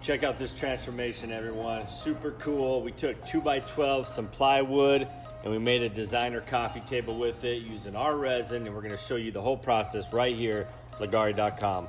Check out this transformation, everyone. Super cool. We took 2x12, some plywood, and we made a designer coffee table with it using our resin, and we're gonna show you the whole process right here, Leggari.com.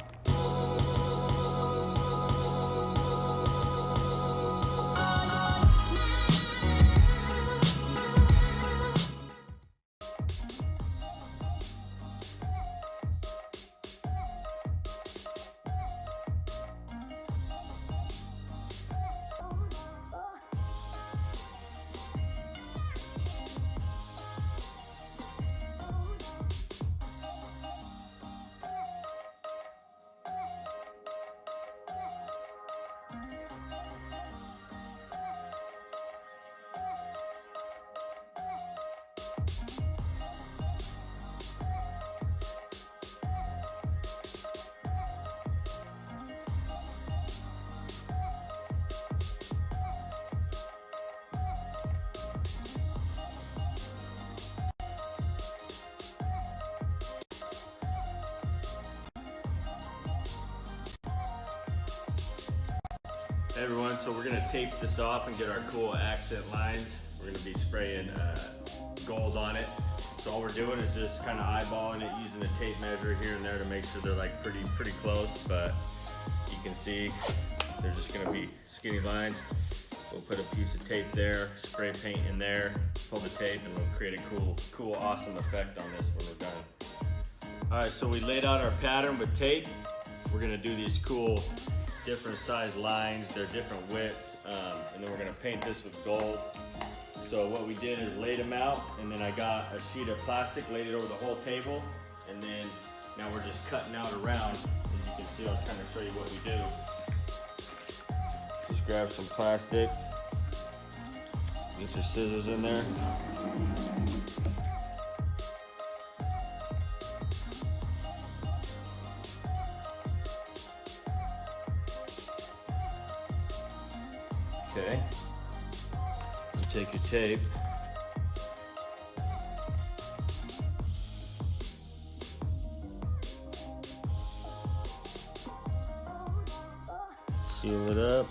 Hey everyone, so we're gonna tape this off and get our cool accent lines. We're gonna be spraying gold on it. So all we're doing is just kind of eyeballing it using a tape measure here and there to make sure they're like pretty close, but you can see they're just gonna be skinny lines. We'll put a piece of tape there, spray paint in there, pull the tape, and we'll create a cool, awesome effect on this when we're done. All right, so we laid out our pattern with tape. We're gonna do these cool different size lines, they're different widths, and then we're gonna paint this with gold. So what we did is laid them out, and then I got a sheet of plastic, laid it over the whole table, and then now we're just cutting out around. As you can see, I'll kind of show you what we do. Just grab some plastic, get your scissors in there. Okay, take your tape, seal it up,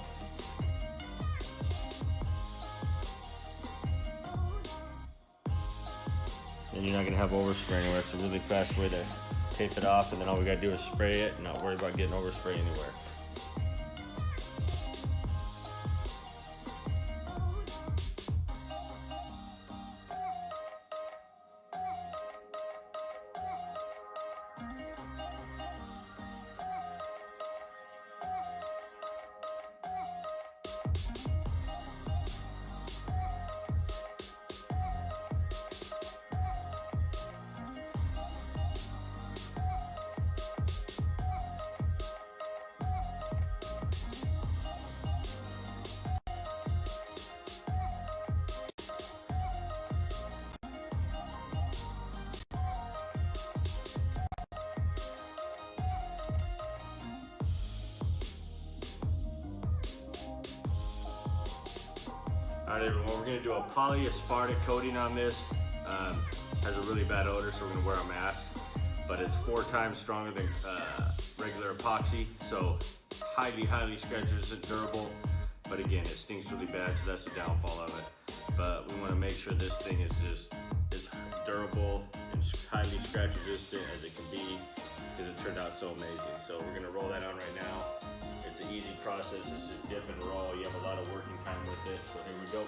and you're not gonna have overspray anywhere. It's a really fast way to tape it off, and then all we gotta do is spray it and not worry about getting overspray anywhere. All right, everyone, we're gonna do a polyaspartic coating on this. Has a really bad odor, so we're gonna wear a mask, but it's 4 times stronger than regular epoxy, so highly scratch resistant, durable, but again, it stinks really bad, so that's the downfall of it. But we wanna make sure this thing is just as durable and highly scratch resistant as it can be, because it turned out so amazing. So we're gonna roll that on right now. It's an easy process, it's just dip and roll. You have a lot of working time with it, so here we go.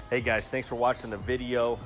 Hey guys, thanks for watching the video.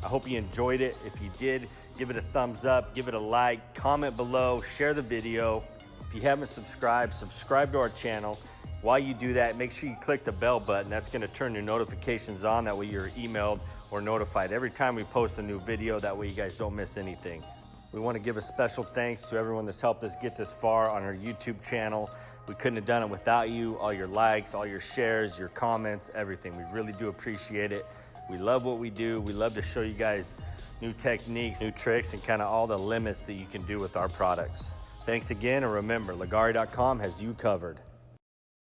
I hope you enjoyed it. If you did, give it a thumbs up, give it a like, comment below, share the video. If you haven't subscribed, subscribe to our channel. While you do that, make sure you click the bell button. That's gonna turn your notifications on. That way you're emailed or notified every time we post a new video. That way you guys don't miss anything. We wanna give a special thanks to everyone that's helped us get this far on our YouTube channel. We couldn't have done it without you, all your likes, all your shares, your comments, everything. We really do appreciate it. We love what we do. We love to show you guys new techniques, new tricks, and kind of all the limits that you can do with our products. Thanks again, and remember, Leggari.com has you covered.